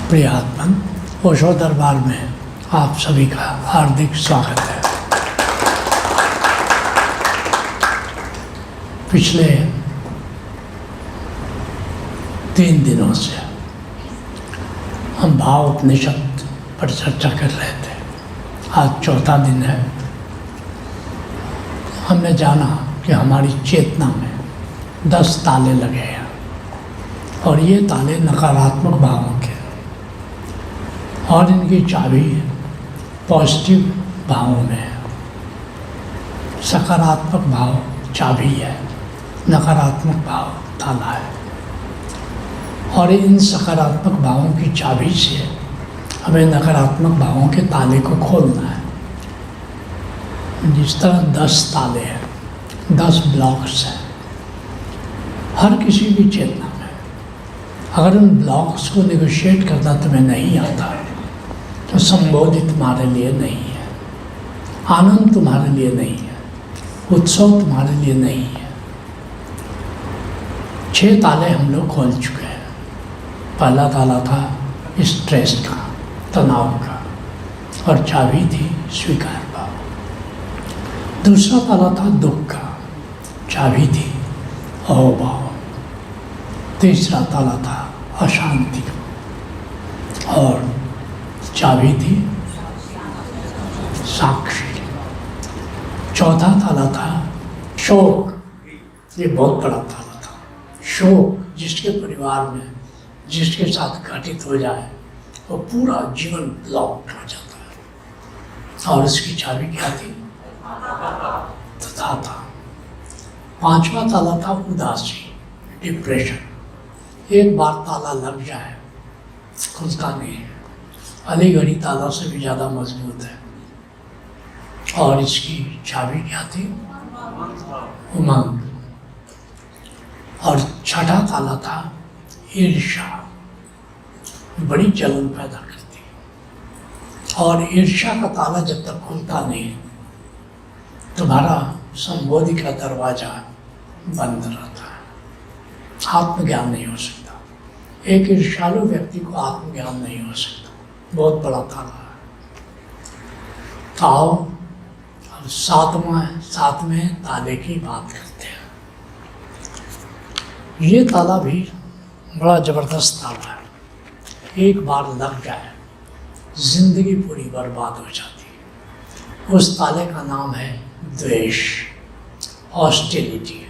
प्रिय आत्मन, ओशो दरबार में आप सभी का हार्दिक स्वागत है। पिछले 3 दिनों से हम भाव उपनिषद पर चर्चा कर रहे थे। आज चौथा दिन है। हमने जाना कि हमारी चेतना में 10 ताले लगे हैं और ये ताले नकारात्मक भावों के, और इनकी चाबी पॉजिटिव भावों में है। सकारात्मक भाव चाबी है, नकारात्मक भाव ताला है। और इन सकारात्मक भावों की चाबी से हमें नकारात्मक भावों के ताले को खोलना है। जिस तरह 10 ताले हैं, 10 ब्लॉक्स हैं हर किसी की चेतना में। अगर उन ब्लॉक्स को नेगोशिएट करना तुम्हें नहीं आता तो संबोधि तुम्हारे लिए नहीं है, आनंद तुम्हारे लिए नहीं है, उत्सव तुम्हारे लिए नहीं है। 6 ताले हम लोग खोल चुके हैं। पहला ताला था स्ट्रेस का, तनाव का, और चाबी थी स्वीकार भाव। दूसरा ताला था दुख का, चाबी थी अहोभाव। तीसरा ताला था अशांति का और चाबी थी साक्षी। चौथा ताला था शोक। ये बहुत बड़ा ताला था। शोक जिसके परिवार में जिसके साथ घटित हो जाए वो पूरा जीवन ब्लॉक हो जाता है। और इसकी चाबी क्या थी? तथा था। 5वां ताला था उदासी, डिप्रेशन। एक बार ताला लग जाए खुलता नहीं है। अलीगढ़ी ताला से भी ज़्यादा मजबूत है। और इसकी चाबी क्या थी? उमंग। और 6ठा ताला था ईर्ष्या, बड़ी जलन पैदा करती है। और ईर्ष्या का ताला जब तक खुलता नहीं तुम्हारा संबोधि का दरवाजा बंद रहता है। आत्मज्ञान नहीं हो सकता। एक ईर्ष्यालु व्यक्ति को आत्मज्ञान नहीं हो सकता। बहुत बड़ा ताला है। आओ अब 7वें ताले की बात करते हैं। ये ताला भी बड़ा ज़बरदस्त ताला है। एक बार लग जाए जिंदगी पूरी बर्बाद हो जाती है। उस ताले का नाम है द्वेष, हॉस्टिलिटी,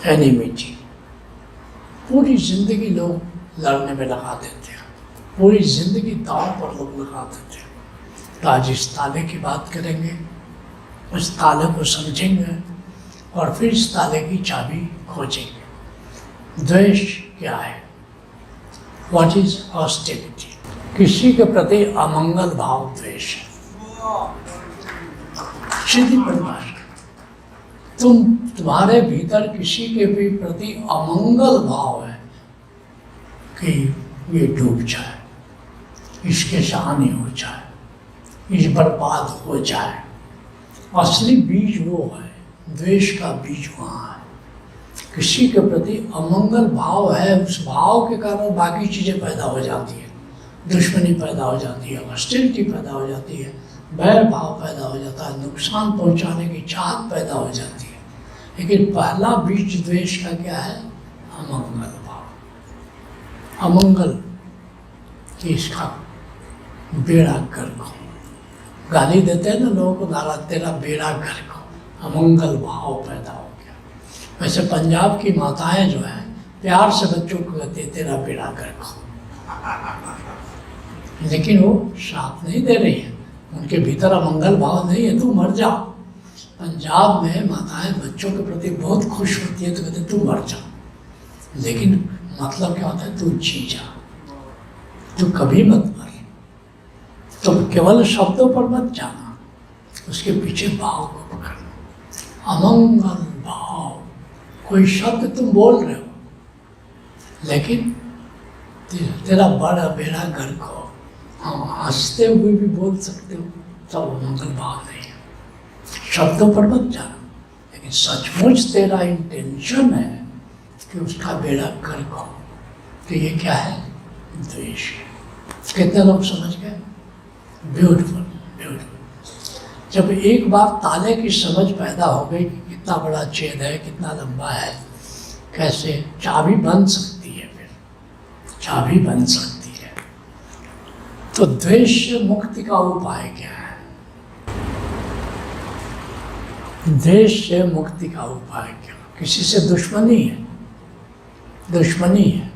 एनिमिटी। पूरी जिंदगी लोग लड़ने में लगा देते हैं, पूरी जिंदगी दांव पर लोग लगा देते हैं। तो आज इस ताले की बात करेंगे, उस ताले को समझेंगे और फिर इस ताले की चाबी खोजेंगे। द्वेष क्या है? What is hostility? किसी के प्रति अमंगल भाव द्वेष है। सीधी परिभाषा। तुम्हारे भीतर किसी के भी प्रति अमंगल भाव है कि ये डूब जाए, इसके से हानि हो जाए, इस बर्बाद हो जाए। असली बीज वो है, द्वेष का बीज वहाँ है। किसी के प्रति अमंगल भाव है, उस भाव के कारण बाकी चीज़ें पैदा हो जाती है। दुश्मनी पैदा हो जाती है, हॉस्टिलिटी पैदा हो जाती है, बैर भाव पैदा हो जाता है, नुकसान पहुंचाने की चाहत पैदा हो जाती है। लेकिन पहला बीज द्वेष का क्या है? अमंगल भाव। अमंगल कि इसका बेड़ा गर्क हो। गाली देते हैं ना लोगों को, नारा तेरा बेड़ा गर्क हो। अमंगल भाव पैदा हो गया। वैसे पंजाब की माताएं जो हैं प्यार से बच्चों को कहती है तेरा बेड़ा गर्क हो, लेकिन वो साथ नहीं दे रही है। उनके भीतर अमंगल भाव नहीं है, तू मर जा। पंजाब में माताएं बच्चों के प्रति बहुत खुश होती है तो कहते तू मर जा, लेकिन मतलब क्या होता है? तू जी जा, तू कभी मत मर। तो केवल शब्दों पर मत जाना, उसके पीछे भाव को पकड़ना। अमंगल भाव, कोई शब्द तुम बोल रहे हो लेकिन तेरा बड़ा बेड़ा गर्क हो। हाँ, हंसते हुए भी बोल सकते हो, तब अमंगल भाव नहीं है। शब्दों पर मत जाना, लेकिन सचमुच तेरा इंटेंशन है कि उसका बेड़ा गर्क हो, तो ये क्या है? द्वेष। कितने लोग समझ गए? Beautiful, beautiful. जब एक बार ताले की समझ पैदा हो गई कि कितना बड़ा छेद है, कितना लंबा है, कैसे चाबी बन सकती है, फिर चाबी बन सकती है। तो द्वेष से मुक्ति का उपाय क्या है? द्वेष से मुक्ति का उपाय क्या? किसी से दुश्मनी है, दुश्मनी है,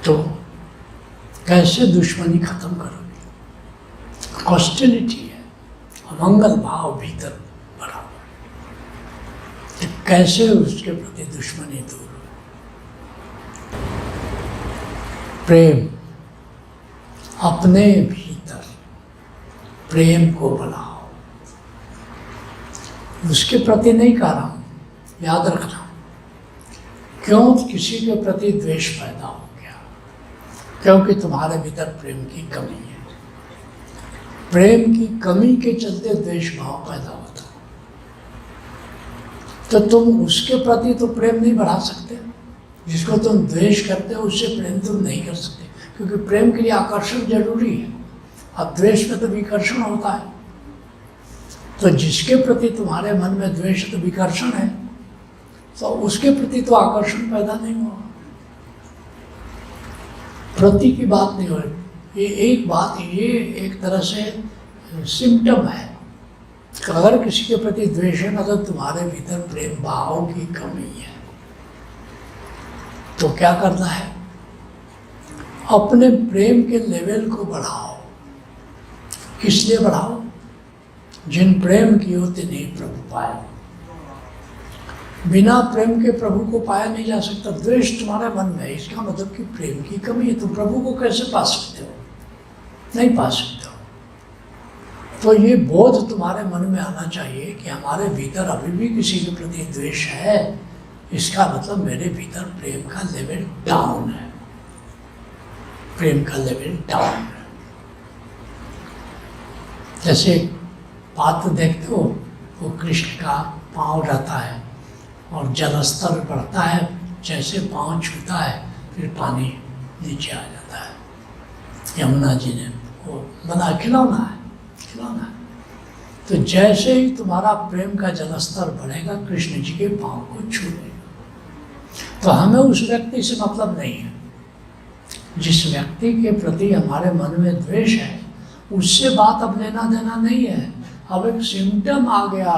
तो कैसे दुश्मनी खत्म करोगे? हॉस्टिलिटी है, अमंगल भाव भीतर भरा हुआ, तो कैसे उसके प्रति दुश्मनी दूर हो? प्रेम, अपने भीतर प्रेम को बढ़ाओ। उसके प्रति नहीं कह रहा हूँ, याद रखना। क्यों किसी के प्रति द्वेष पैदा हो गया? क्योंकि तुम्हारे भीतर प्रेम की कमी है। प्रेम की कमी के चलते द्वेष भाव पैदा होता है। तो तुम उसके प्रति तो प्रेम नहीं बढ़ा सकते, जिसको तुम द्वेष करते हो उससे प्रेम तुम नहीं कर सकते, क्योंकि प्रेम के लिए आकर्षण जरूरी है। अब द्वेष में तो विकर्षण होता है, तो जिसके प्रति तुम्हारे मन में द्वेष तो विकर्षण है, तो उसके प्रति तो आकर्षण पैदा नहीं हुआ। प्रति की बात नहीं हो रही, ये एक बात, ये एक तरह से सिम्टम है। अगर किसी के प्रति द्वेष है, मतलब तुम्हारे भीतर प्रेम भाव की कमी है। तो क्या करना है? अपने प्रेम के लेवल को बढ़ाओ। किस लिए बढ़ाओ? जिन प्रेम की होते नहीं प्रभु पाए। बिना प्रेम के प्रभु को पाया नहीं जा सकता। द्वेष तुम्हारे मन में है, इसका मतलब कि प्रेम की कमी है। तुम प्रभु को कैसे पा सकते हो? नहीं पा सकते हो। तो ये बोध तुम्हारे मन में आना चाहिए कि हमारे भीतर अभी भी किसी के प्रति द्वेष है, इसका मतलब मेरे भीतर प्रेम का लेवल डाउन है। प्रेम का लेवल डाउन है। जैसे पात्र देखते हो, वो कृष्ण का पाँव रहता है और जलस्तर बढ़ता है, जैसे पाँव छूता है फिर पानी नीचे आ जाता है। यमुना जी ने वो बना, खिलौना है, खिलौना है। तो जैसे ही तुम्हारा प्रेम का जलस्तर बढ़ेगा, कृष्ण जी के पाँव को छू लेगा। तो हमें उस व्यक्ति से मतलब नहीं है। जिस व्यक्ति के प्रति हमारे मन में द्वेष है, उससे बात अब लेना देना नहीं है। अब एक सिम्टम आ गया,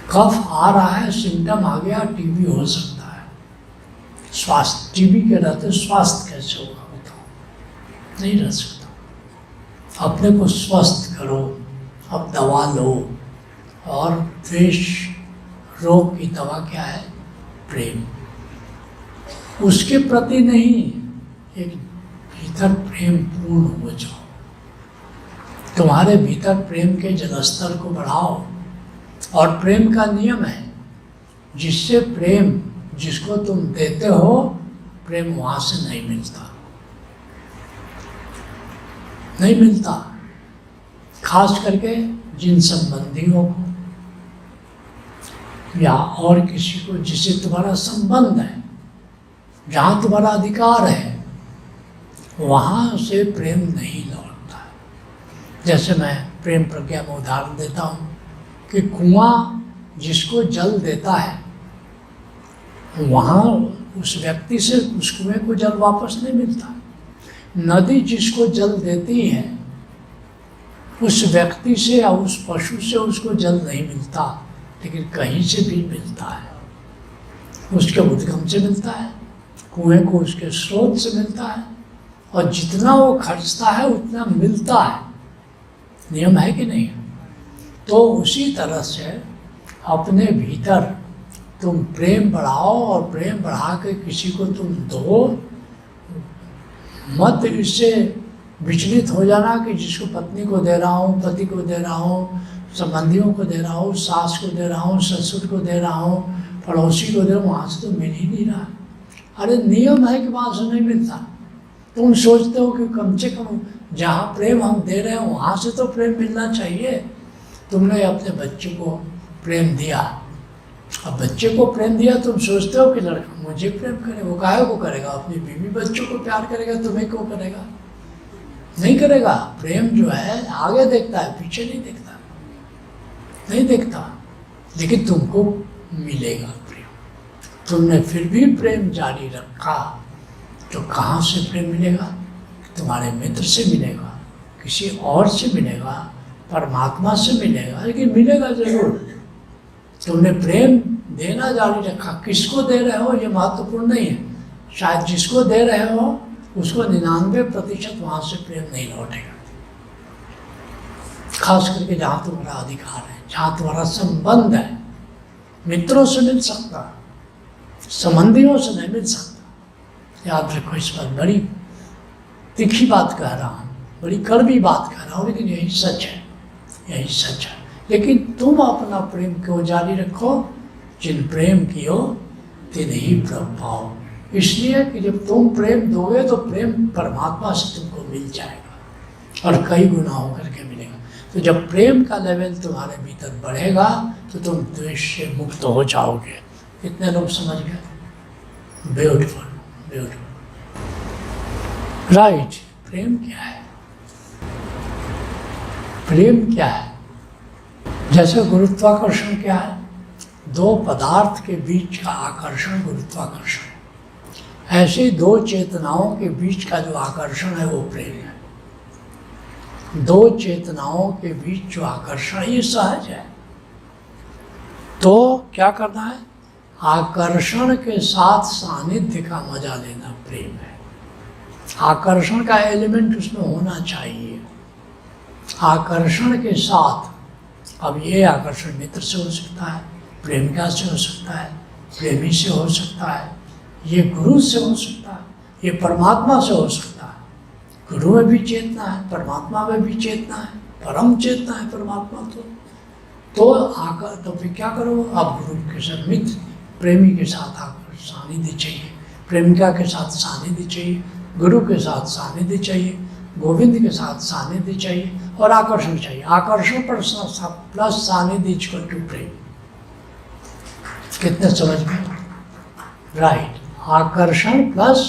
कफ आ रहा है, सिम्टम आ गया, टीबी हो सकता है। स्वास्थ्य, टीबी के रहते स्वास्थ्य कैसे होगा बताओ? नहीं रह सकता। अपने को स्वस्थ करो, अब दवा लो। और द्वेष रोग की दवा क्या है? प्रेम। उसके प्रति नहीं, एक भीतर प्रेम पूर्ण हो जाओ। तुम्हारे भीतर प्रेम के जलस्तर को बढ़ाओ। और प्रेम का नियम है, जिससे प्रेम, जिसको तुम देते हो, प्रेम वहाँ से नहीं मिलता, नहीं मिलता। खास करके जिन संबंधियों को या और किसी को जिससे तुम्हारा संबंध है, जहाँ तुम्हारा अधिकार है, वहाँ से प्रेम नहीं लौटता है। जैसे मैं प्रेम प्रज्ञा में उदाहरण देता हूँ कि कुआं जिसको जल देता है, वहाँ उस व्यक्ति से उस कुएं को जल वापस नहीं मिलता। नदी जिसको जल देती है, उस व्यक्ति से या उस पशु से उसको जल नहीं मिलता, लेकिन कहीं से भी मिलता है। उसके उद्गम से मिलता है, कुएं को उसके स्रोत से मिलता है, और जितना वो खर्चता है उतना मिलता है। नियम है कि नहीं? तो उसी तरह से अपने भीतर तुम प्रेम बढ़ाओ, और प्रेम बढ़ा के किसी को तुम दो मत। इससे विचलित हो जाना कि जिसको पत्नी को दे रहा हूँ, पति को दे रहा हूँ, संबंधियों को दे रहा हूँ, सास को दे रहा हूँ, ससुर को दे रहा हूँ, पड़ोसी को दे रहा हूँ, वहाँ से तो मिल ही नहीं रहा। अरे नियम है कि वहाँ से नहीं मिलता। तुम सोचते हो कि कम से कम जहाँ प्रेम हम दे रहे हैं वहाँ से तो प्रेम मिलना चाहिए। तुमने अपने बच्चे को प्रेम दिया, अब बच्चे को प्रेम दिया, तुम सोचते हो कि लड़का मुझे प्रेम करे। वो काहे को करेगा? अपनी बीवी बच्चों को प्यार करेगा, तुम्हें क्यों करेगा? नहीं करेगा। प्रेम जो है आगे देखता है, पीछे नहीं देखता, नहीं देखता। लेकिन तुमको मिलेगा प्रेम। तुमने फिर भी प्रेम जारी रखा तो कहाँ से प्रेम मिलेगा? तुम्हारे मित्र से मिलेगा, किसी और से मिलेगा, परमात्मा से मिलेगा, लेकिन मिलेगा जरूर। तुमने प्रेम देना जारी रखा। किसको दे रहे हो ये महत्वपूर्ण नहीं है। शायद जिसको दे रहे हो उसको 99% वहाँ से प्रेम नहीं लौटेगा। खास करके जहाँ तुम्हारा अधिकार है, जहाँ तुम्हारा संबंध है। मित्रों से मिल सकता, संबंधियों से नहीं मिल सकता। याद रखो, इस पर बड़ी तीखी बात कह रहा हूँ, बड़ी कड़वी बात कह रहा हूँ, लेकिन यही सच है, यही सच है। लेकिन तुम अपना प्रेम क्यों जारी रखो? जिन प्रेम कियो तिन ही प्रभु पाओ। इसलिए कि जब तुम प्रेम दोगे तो प्रेम परमात्मा से तुमको मिल जाएगा और कई गुना होकर के मिलेगा। तो जब प्रेम का लेवल तुम्हारे भीतर बढ़ेगा तो तुम द्वेष से मुक्त हो जाओगे। कितने लोग समझ गए? Beautiful, beautiful, right. प्रेम क्या है? प्रेम क्या है? जैसे गुरुत्वाकर्षण क्या है? दो पदार्थ के बीच का आकर्षण गुरुत्वाकर्षण। ऐसे दो चेतनाओं के बीच का जो आकर्षण है वो प्रेम है। दो चेतनाओं के बीच जो आकर्षण, ये सहज है। तो क्या करना है? आकर्षण के साथ सानिध्य का मजा लेना प्रेम है। आकर्षण का एलिमेंट उसमें होना चाहिए। आकर्षण के साथ, अब ये आकर्षण मित्र से हो सकता है, प्रेमिका से हो सकता है, प्रेमी से हो सकता है, ये गुरु से हो सकता है, ये परमात्मा से हो सकता है। गुरु में भी चेतना है, परमात्मा में भी चेतना है, परम चेतना है परमात्मा। तो आकर तो फिर क्या करो? आप गुरु के साथ मित्र, प्रेमी के साथ आकर सानिध्य चाहिए, प्रेमिका के साथ सानिध्य चाहिए, गुरु के साथ सानिध्य चाहिए, गोविंद के साथ सानिध्य चाहिए और आकर्षण चाहिए। आकर्षण पर प्लस सानिध्य इक्वल टू प्रेम। कितने समझ में? राइट। आकर्षण प्लस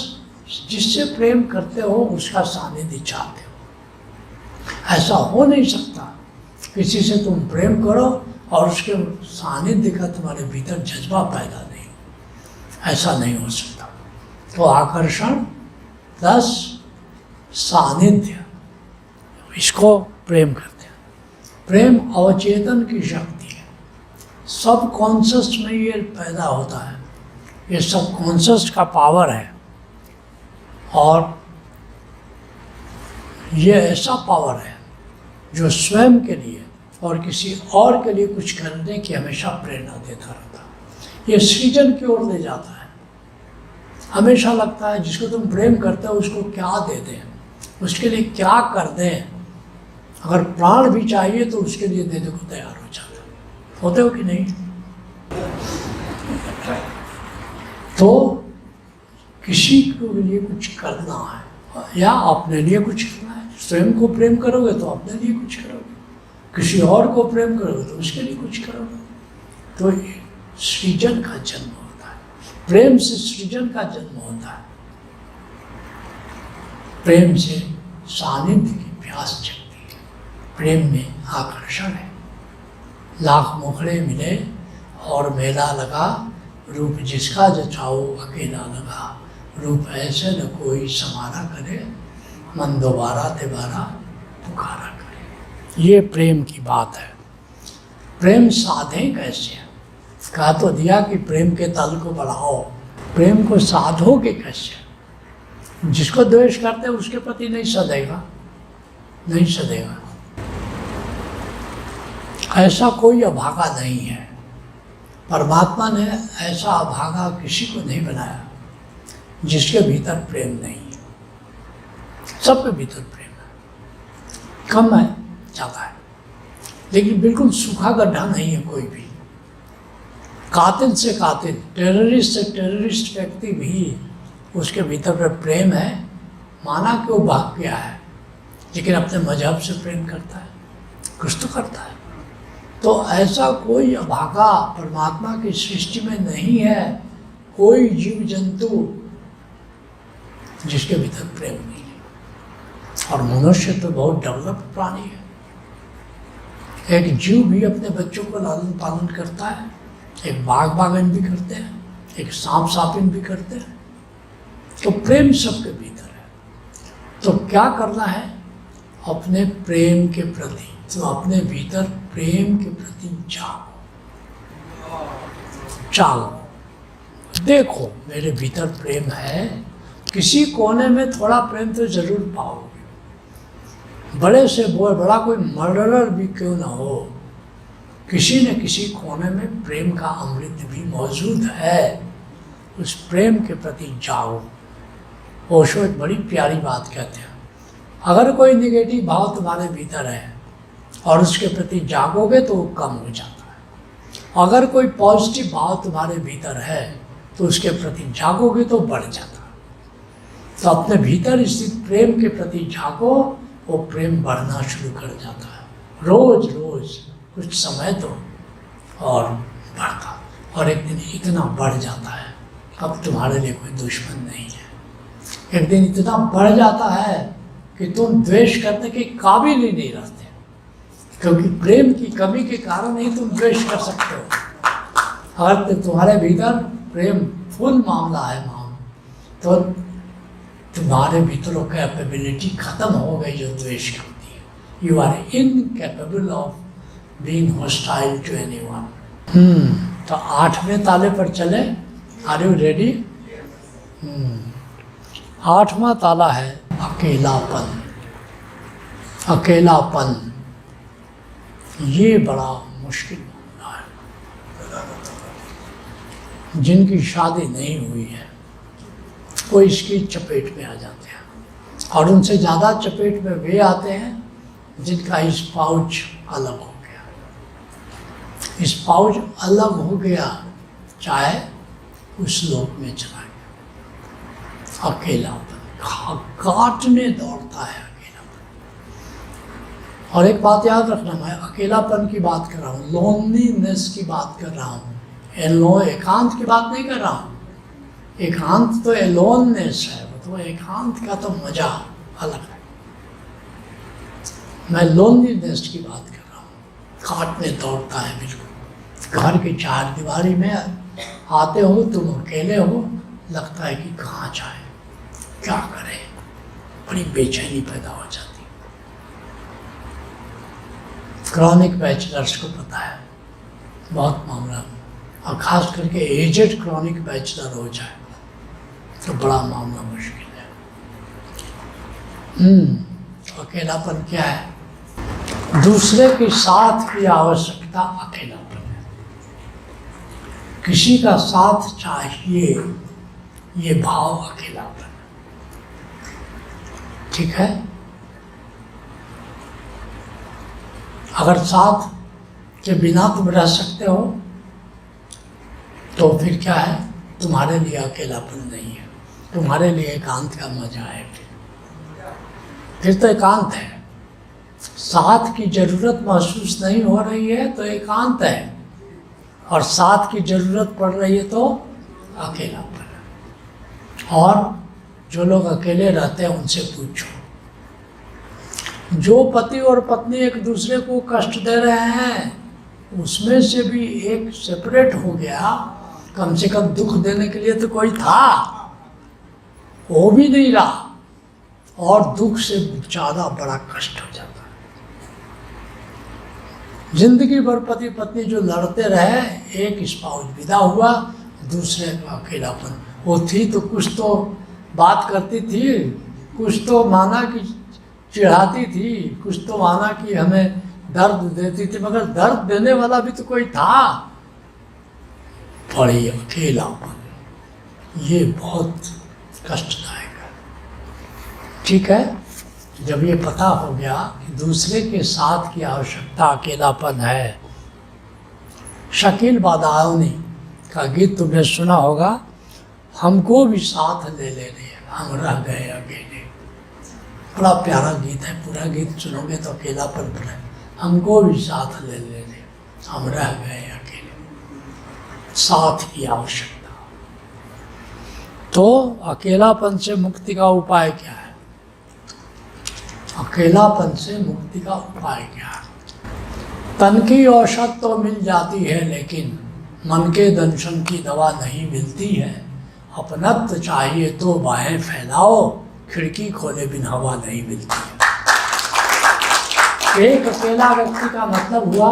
जिससे प्रेम करते हो उसका सानिध्य चाहते हो। ऐसा हो नहीं सकता किसी से तुम प्रेम करो और उसके सानिध्य का तुम्हारे भीतर जज्बा पैदा नहीं, ऐसा नहीं हो सकता। तो आकर्षण प्लस सानिध्य, इसको प्रेम करते हैं। प्रेम अवचेतन की शक्ति है, सब कॉन्शियस में ये पैदा होता है। ये सब कॉन्शियस का पावर है और ये ऐसा पावर है जो स्वयं के लिए और किसी और के लिए कुछ करने की हमेशा प्रेरणा देता रहता है। ये सृजन की ओर ले जाता है। हमेशा लगता है जिसको तुम प्रेम करते हो उसको क्या दे दें, उसके लिए क्या कर दें। अगर प्राण भी चाहिए तो उसके लिए देने को तैयार हो जाता है। होते हो कि नहीं? तो किसी के लिए कुछ करना है या अपने लिए कुछ करना है। स्वयं को प्रेम करोगे तो अपने लिए कुछ करोगे, किसी और को प्रेम करोगे तो उसके लिए कुछ करोगे। तो सृजन का जन्म होता है, प्रेम से सृजन का जन्म होता है। प्रेम से सानिध्य की प्यास जगती है। प्रेम में आकर्षण है। लाख मुखड़े मिले और मेला लगा, रूप जिसका जचाओ अकेला लगा। रूप ऐसे न कोई समारा करे, मन दोबारा तिबारा पुकारा करे। ये प्रेम की बात है। प्रेम साधे कैसे? कहा तो दिया कि प्रेम के तल को बढ़ाओ। प्रेम को साधोगे कैसे? जिसको द्वेष करते हैं उसके प्रति नहीं सदेगा, नहीं सदेगा। ऐसा कोई अभागा नहीं है। परमात्मा ने ऐसा अभागा किसी को नहीं बनाया जिसके भीतर प्रेम नहीं है। सबके भीतर प्रेम है, कम है ज़्यादा है, लेकिन बिल्कुल सूखा गड्ढा नहीं है कोई भी। कातिल से कातिल, टेररिस्ट से टेररिस्ट व्यक्ति भी उसके भीतर पर प्रेम है। माना कि वो भाग गया है लेकिन अपने मजहब से प्रेम करता है, कुछ तो करता है। तो ऐसा कोई अभागा परमात्मा की सृष्टि में नहीं है कोई जीव जंतु जिसके भीतर प्रेम नहीं है। और मनुष्य तो बहुत डेवलप्ड प्राणी है। एक जीव भी अपने बच्चों को लालन पालन करता है, एक बाघ बाघिन भी करते हैं, एक सांप सापिन भी करते हैं। तो प्रेम सबके भीतर है। तो क्या करना है? अपने प्रेम के प्रति, तो अपने भीतर प्रेम के प्रति जागो, देखो मेरे भीतर प्रेम है। किसी कोने में थोड़ा प्रेम तो जरूर पाओगे। बड़े से बड़ा कोई मर्डरर भी क्यों ना हो, किसी न किसी कोने में प्रेम का अमृत भी मौजूद है। उस प्रेम के प्रति जाओ। ओशो एक बड़ी प्यारी बात कहते हैं, अगर कोई निगेटिव भाव तुम्हारे भीतर है और उसके प्रति जागोगे तो वो कम हो जाता है। अगर कोई पॉजिटिव भाव तुम्हारे भीतर है तो उसके प्रति जागोगे तो बढ़ जाता है। तो अपने भीतर स्थित प्रेम के प्रति जागो, वो प्रेम बढ़ना शुरू कर जाता है। रोज रोज कुछ समय दो और बढ़ता, और एक दिन इतना बढ़ जाता है अब तुम्हारे लिए कोई दुश्मन नहीं है। एक दिन इतना बढ़ जाता है कि तुम द्वेष करने के काबिल ही नहीं रहते, क्योंकि प्रेम की कमी के कारण ही तुम द्वेष कर सकते हो। अगर तुम्हारे भीतर प्रेम फुल मामला है तो तुम्हारे भीतर कैपेबिलिटी खत्म हो गई जो द्वेष करती है। You are incapable of being hostile to anyone. तो 8वें ताले पर चले। Are you ready? 8वां ताला है अकेलापन। अकेलापन ये बड़ा मुश्किल मामला है। जिनकी शादी नहीं हुई है वो इसकी चपेट में आ जाते हैं, और उनसे ज़्यादा चपेट में वे आते हैं जिनका स्पाउच अलग हो गया। स्पाउच अलग हो गया चाहे उस लोक में चला गया। अकेलापन काटने दौड़ता है अकेलापन। और एक बात याद रखना, मैं अकेलापन की बात कर रहा हूँ, लोनलीनेस की बात कर रहा हूँ, एकांत की बात नहीं कर रहा हूँ। एकांत तो एलोननेस है, तो एकांत का तो मजा अलग है। मैं लोनलीनेस की बात कर रहा हूँ। काटने दौड़ता है बिल्कुल। घर की 4 दीवारी में आते हो, तुम अकेले हो, लगता है कि कहाँ जाए, क्या करें, बड़ी बेचैनी पैदा हो जाती। क्रॉनिक बैचलर्स को पता है बहुत मामला, और खास करके एजेड क्रॉनिक बैचलर हो जाए तो बड़ा मामला मुश्किल है। अकेलापन क्या है? दूसरे के साथ की आवश्यकता अकेलापन है। किसी का साथ चाहिए, ये भाव अकेलापन है। ठीक है? अगर साथ के बिना तुम रह सकते हो तो फिर क्या है? तुम्हारे लिए अकेलापन नहीं है, तुम्हारे लिए एकांत का मजा है। फिर तो एकांत है। साथ की जरूरत महसूस नहीं हो रही है तो एकांत है, और साथ की जरूरत पड़ रही है तो अकेलापन है। और जो लोग अकेले रहते हैं उनसे पूछो, जो पति और पत्नी एक दूसरे को कष्ट दे रहे हैं उसमें से भी एक सेपरेट हो गया, कम से कम दुख देने के लिए तो कोई था, वो भी नहीं रहा, और दुख से ज़्यादा बड़ा कष्ट हो जाता है। जिंदगी भर पति पत्नी जो लड़ते रहे, एक स्पाउस विदा हुआ, दूसरे का अकेलापन। वो थी तो कुछ तो बात करती थी, कुछ तो माना कि चिढ़ाती थी, कुछ तो माना कि हमें दर्द देती थी, मगर दर्द देने वाला भी तो कोई था। बड़ी अकेलापन, ये बहुत कष्टदायक है। ठीक है? जब ये पता हो गया कि दूसरे के साथ की आवश्यकता अकेलापन है। शकील बादाउनी का गीत तुमने सुना होगा, हमको भी साथ ले लेने हम रह गए अकेले। बड़ा प्यारा गीत है, पूरा गीत सुनोगे तो अकेलापन पर है। हमको भी साथ ले लेने हम रह गए अकेले। साथ की आवश्यकता, तो अकेलापन से मुक्ति का उपाय क्या है? अकेलापन से मुक्ति का उपाय क्या है? तन की औषध तो मिल जाती है, लेकिन मन के दंशन की दवा नहीं मिलती है। अपनत्व चाहिए तो बाहें फैलाओ, खिड़की खोले बिन हवा नहीं मिलती है। एक अकेला व्यक्ति का मतलब हुआ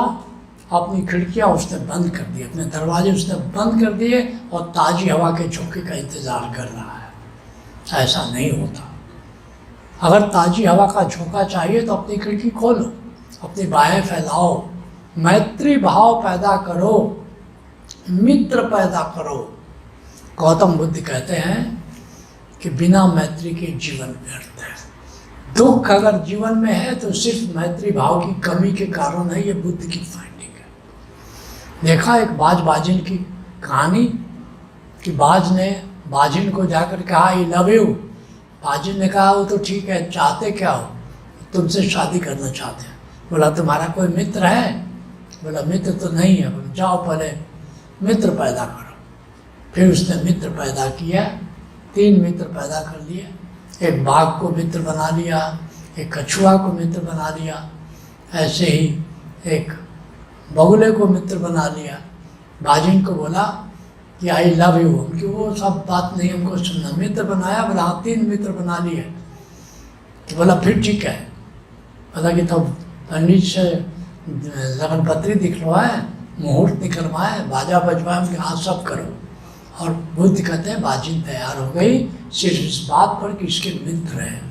अपनी खिड़कियां उसने बंद कर दी, अपने दरवाजे उसने बंद कर दिए और ताज़ी हवा के झोंके का इंतज़ार कर रहा है। ऐसा नहीं होता। अगर ताज़ी हवा का झोंका चाहिए तो अपनी खिड़की खोलो, अपनी बाहें फैलाओ, मैत्री भाव पैदा करो, मित्र पैदा करो। गौतम बुद्ध कहते हैं कि बिना मैत्री के जीवन व्यर्थ है। दुख अगर जीवन में है तो सिर्फ मैत्री भाव की कमी के कारण है। ये बुद्ध की फाइंडिंग है। देखा एक बाजिन की कहानी कि बाज ने बाजिन को जाकर कहा आई लव यू। बाजिन ने कहा वो तो ठीक है, चाहते क्या हो? तुमसे शादी करना चाहते हैं। बोला तुम्हारा कोई मित्र है? बोला मित्र तो नहीं है। बोला जाओ पहले मित्र पैदा करो। फिर उसने मित्र पैदा किया, 3 मित्र पैदा कर लिए। एक बाघ को मित्र बना लिया, एक कछुआ को मित्र बना लिया, ऐसे ही एक बगुले को मित्र बना लिया। बाजिन को बोला कि आई लव यू, उनकी वो सब बात नहीं हमको सुनना। मित्र बनाया, बोला हाँ 3 मित्र बना लिए। तो बोला फिर ठीक है। बोला कि तब पंडित से लगन पत्री दिखलवाए, मुहूर्त निकलवाए, बाजा बजवाए, उनके हाथ सब करो। और बुद्ध कहते हैं बाजिन तैयार हो गई सिर्फ इस बात पर कि इसके मित्र हैं।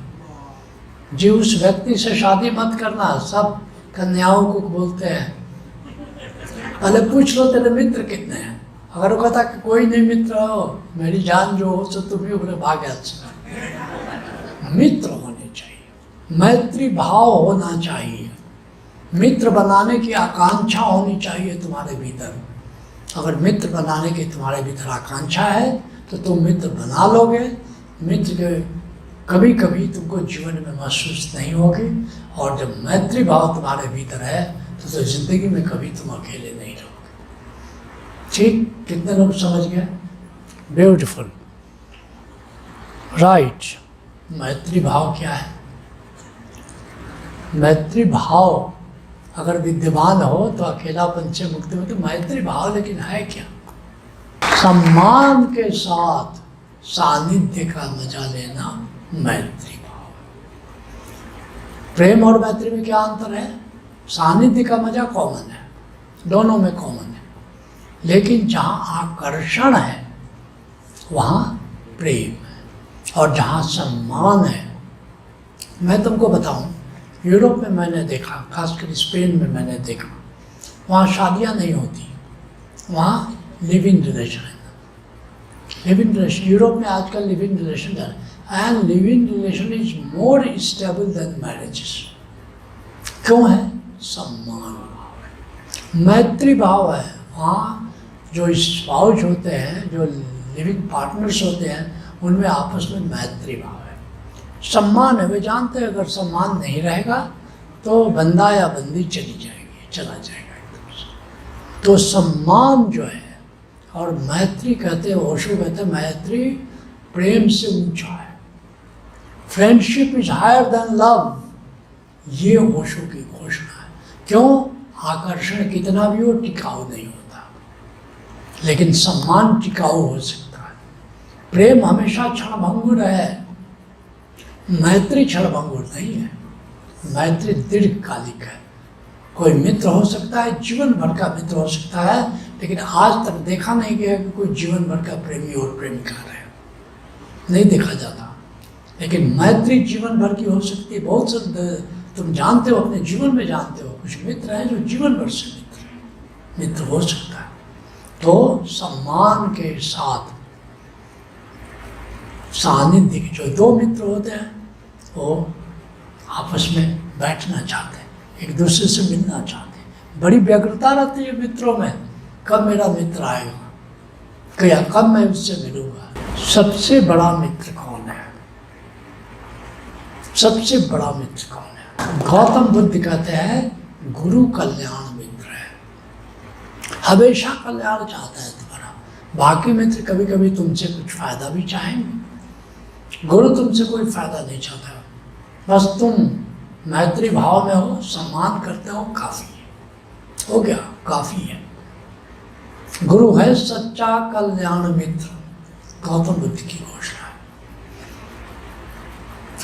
जी उस व्यक्ति से शादी मत करना। सब कन्याओं को बोलते हैं पहले पूछ लो तेरे मित्र कितने हैं। अगर वो कहता कि कोई नहीं मित्र हो, मेरी जान जो हो तो तुम ही बोले भाग। मित्र होने चाहिए, मैत्री भाव होना चाहिए, मित्र बनाने की आकांक्षा होनी चाहिए तुम्हारे भीतर। अगर मित्र बनाने की तुम्हारे भीतर आकांक्षा है तो तुम मित्र बना लोगे। मित्र के कभी कभी तुमको जीवन में महसूस नहीं होगी। और जब मैत्री भाव तुम्हारे भीतर है तो जिंदगी में कभी तुम अकेले नहीं रहोगे। ठीक? कितने लोग समझ गए? Beautiful, right. मैत्री भाव क्या है? मैत्री भाव अगर विद्यमान हो तो अकेलापन से मुक्ति हो। तो मैत्री भाव लेकिन है क्या? सम्मान के साथ सानिध्य का मजा लेना मैत्री भाव। प्रेम और मैत्री में क्या अंतर है? सानिध्य का मजा कॉमन है, दोनों में कॉमन है, लेकिन जहाँ आकर्षण है वहाँ प्रेम है। और जहाँ सम्मान है, मैं तुमको बताऊं, यूरोप में मैंने देखा, खासकर स्पेन में मैंने देखा, वहाँ शादियाँ नहीं होती, वहाँ लिव इन रिलेशन है। लिव इन रिलेशन यूरोप में आजकल लिव इन रिलेशन है, and live in relation is more stable then marriages. क्यों है? सम्मान भाव है, मैत्री भाव है। वहाँ जो स्पाउस होते हैं, जो लिविंग पार्टनर्स होते हैं, उनमें आपस में मैत्री भाव है, सम्मान है। वे जानते हैं अगर सम्मान नहीं रहेगा तो बंदा या बंदी चला जाएगा एकदम से। तो सम्मान जो है, और मैत्री कहते हैं, ओशो कहते हैं मैत्री प्रेम से ऊंचा है। Friendship is higher than love, ये ओशो की घोषणा है। क्यों? आकर्षण कितना भी हो टिकाऊ नहीं होता, लेकिन सम्मान टिकाऊ हो सकता है। प्रेम हमेशा क्षणभंगुर है, मैत्री क्षणभंगुर नहीं है। मैत्री दीर्घकालिक है। कोई मित्र हो सकता है, जीवन भर का मित्र हो सकता है, लेकिन आज तक देखा नहीं गया कि कोई जीवन भर का प्रेमी और प्रेमिका रहे, नहीं देखा जाता। लेकिन मैत्री जीवन भर की हो सकती है। बहुत से तुम जानते हो, अपने जीवन में जानते हो, कुछ मित्र हैं जो जीवन भर से मित्र हो सकता है। तो सम्मान के साथ सानिध्य के, जो 2 मित्र होते हैं वो आपस में बैठना चाहते हैं, एक दूसरे से मिलना चाहते हैं। बड़ी व्यग्रता रहती है मित्रों में, कब मेरा मित्र आएगा, क्या कब मैं उससे मिलूंगा। सबसे बड़ा मित्र कौन है? सबसे बड़ा मित्र कौन है? गौतम बुद्ध कहते हैं गुरु कल्याण मित्र है, हमेशा कल्याण चाहता है तुम्हारा। बाकी मित्र कभी कभी तुमसे कुछ फायदा भी चाहेंगे, गुरु तुमसे कोई फायदा नहीं चाहता, बस तुम मैत्री भाव में हो, सम्मान करते हो, काफी है, हो गया, काफी है। गुरु है सच्चा कल्याण मित्र, गौतम बुद्ध की घोषणा है।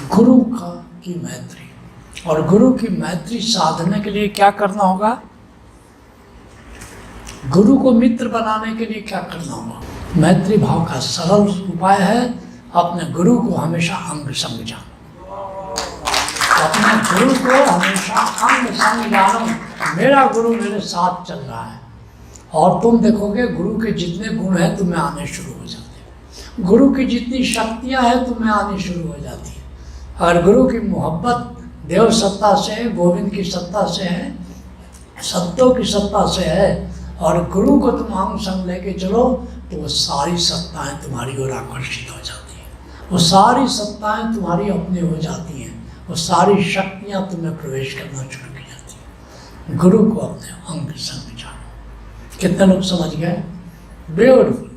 गुरु की मैत्री, और गुरु की मैत्री साधने के लिए क्या करना होगा? गुरु को मित्र बनाने के लिए क्या करना होगा? मैत्री भाव का सरल उपाय है अपने गुरु को हमेशा अंग संग जानो। अपने गुरु को हमेशा अंग संग जानो। मेरा गुरु मेरे साथ चल रहा है, और तुम देखोगे गुरु के जितने गुण हैं तुम्हें आने शुरू हो जाते हैं, गुरु की जितनी शक्तियां हैं तुम्हें आनी शुरू हो जाती है। अगर गुरु की मोहब्बत देव सत्ता से है, गोविंद की सत्ता से है, सत्यों की सत्ता से है, और गुरु को तुम अंग संग लेके चलो, तो वो सारी सत्ताएं तुम्हारी ओर आकर्षित हो जाती हैं, वो सारी सत्ताएं तुम्हारी अपनी हो जाती हैं, वो सारी शक्तियां तुम्हें प्रवेश करना शुरू की जाती हैं। गुरु को अपने अंग संग जानो। कितने लोग समझ गए? ब्यूटीफुल।